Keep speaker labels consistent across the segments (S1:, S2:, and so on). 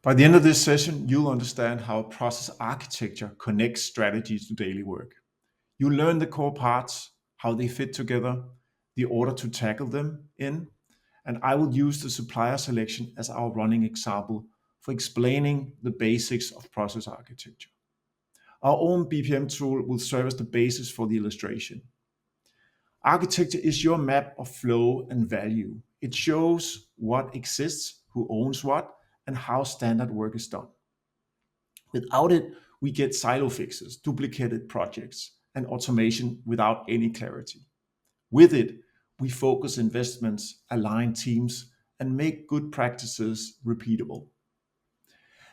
S1: By the end of this session, you'll understand how process architecture connects strategies to daily work. You'll learn the core parts, how they fit together, the order to tackle them in, and I will use the supplier selection as our running example for explaining the basics of process architecture. Our own BPM tool will serve as the basis for the illustration. Architecture is your map of flow and value. It shows what exists, who owns what, and how standard work is done. Without it, we get silo fixes, duplicated projects, and automation without any clarity. With it, we focus investments, align teams, and make good practices repeatable.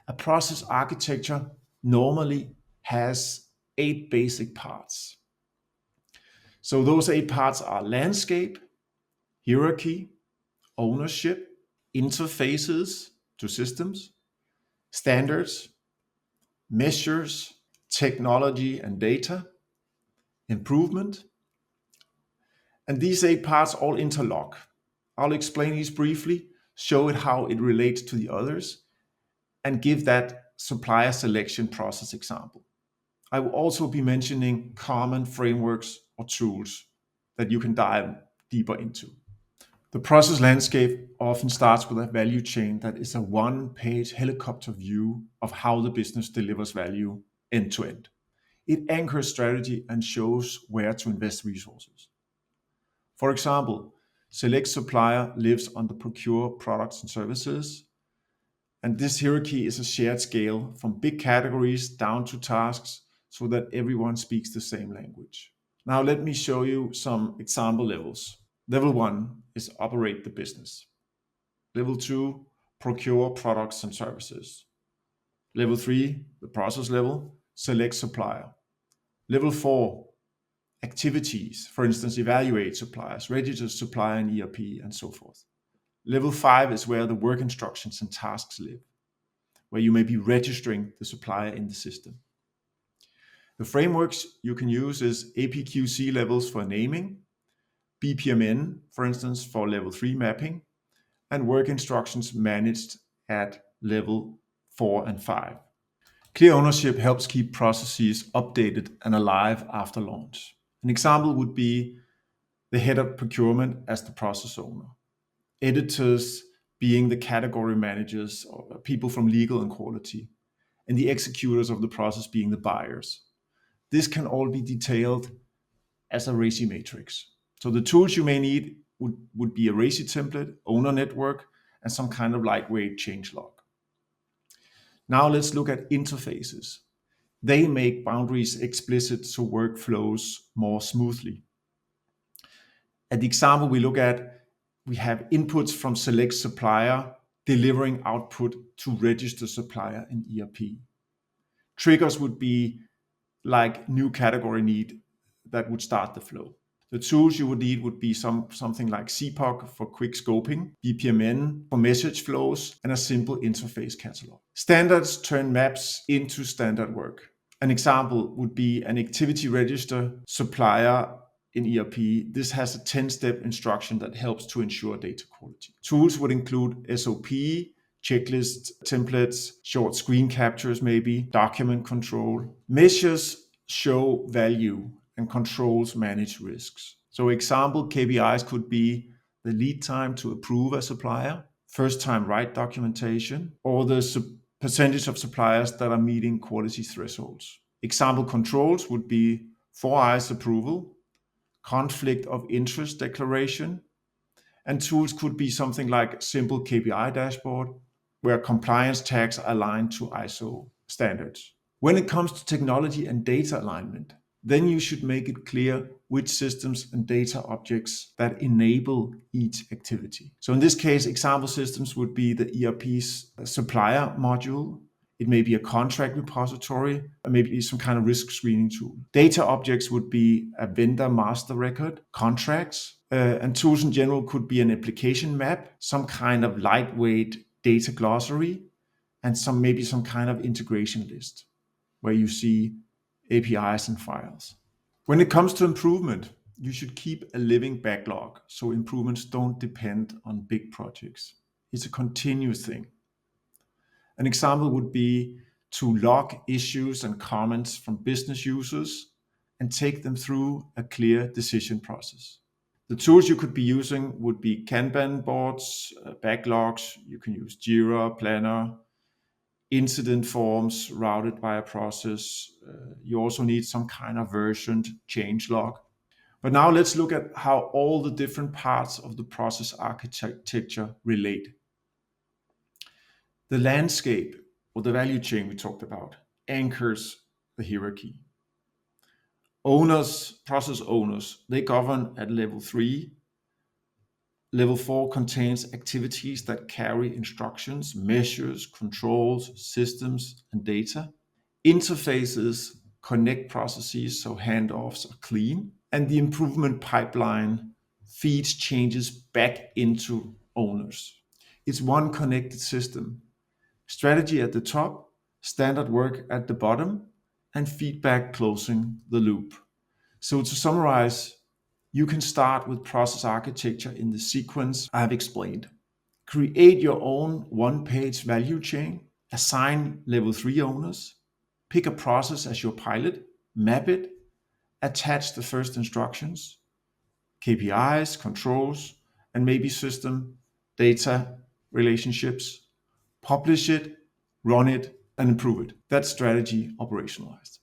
S1: A process architecture normally has 8 basic parts. So those 8 parts are landscape, hierarchy, ownership, interfaces to systems, standards, measures, technology and data, improvement. And these 8 parts all interlock. I'll explain these briefly, show it how it relates to the others, and give that supplier selection process example. I will also be mentioning common frameworks or tools that you can dive deeper into. The process landscape often starts with a value chain that is a one-page helicopter view of how the business delivers value end to end. It anchors strategy and shows where to invest resources. For example, select supplier lives on the procure products and services, and this hierarchy is a shared scale from big categories down to tasks so that everyone speaks the same language. Now let me show you some example levels. Level 1 is operate the business. Level 2, procure products and services. Level 3, the process level, select supplier. Level 4, activities, for instance, evaluate suppliers, register supplier in ERP, and so forth. Level 5 is where the work instructions and tasks live, where you may be registering the supplier in the system. The frameworks you can use is APQC levels for naming, BPMN, for instance, for level 3 mapping, and work instructions managed at level 4 and 5. Clear ownership helps keep processes updated and alive after launch. An example would be the head of procurement as the process owner, editors being the category managers or people from legal and quality, and the executors of the process being the buyers. This can all be detailed as a RACI matrix. So the tools you may need would be a RACI template, owner network, and some kind of lightweight changelog. Now let's look at interfaces. They make boundaries explicit so work flows more smoothly. At the example we look at, we have inputs from select supplier delivering output to register supplier in ERP. Triggers would be like new category need that would start the flow. The tools you would need would be something like SIPOC for quick scoping, BPMN for message flows, and a simple interface catalog. Standards turn maps into standard work. An example would be an activity register supplier in ERP. This has a 10-step instruction that helps to ensure data quality. Tools would include SOP, checklist templates, short screen captures maybe, document control. Measures show value and controls manage risks. So example KPIs could be the lead time to approve a supplier, first time right documentation, or the percentage of suppliers that are meeting quality thresholds. Example controls would be 4 eyes approval, conflict of interest declaration, and tools could be something like simple KPI dashboard where compliance tags are aligned to ISO standards. When it comes to technology and data alignment, then you should make it clear which systems and data objects that enable each activity. So in this case, example systems would be the ERP's supplier module. It may be a contract repository, or maybe some kind of risk screening tool. Data objects would be a vendor master record, contracts, and tools in general could be an application map, some kind of lightweight data glossary, and maybe some kind of integration list where you see APIs and files. When it comes to improvement, you should keep a living backlog so improvements don't depend on big projects. It's a continuous thing. An example would be to log issues and comments from business users and take them through a clear decision process. The tools you could be using would be Kanban boards, backlogs. You can use Jira, Planner, incident forms routed by a process. You also need some kind of versioned change log. But now let's look at how all the different parts of the process architecture relate. The landscape, or the value chain we talked about, anchors the hierarchy. Owners, process owners, they govern at level 3. Level 4 contains activities that carry instructions, measures, controls, systems, and data. Interfaces connect processes so handoffs are clean, and the improvement pipeline feeds changes back into owners. It's one connected system. Strategy at the top, standard work at the bottom, and feedback closing the loop. So to summarize, you can start with process architecture in the sequence I have explained. Create your own one-page value chain, assign level 3 owners, pick a process as your pilot, map it, attach the first instructions, KPIs, controls, and maybe system data relationships, publish it, run it, and improve it. That's strategy operationalized.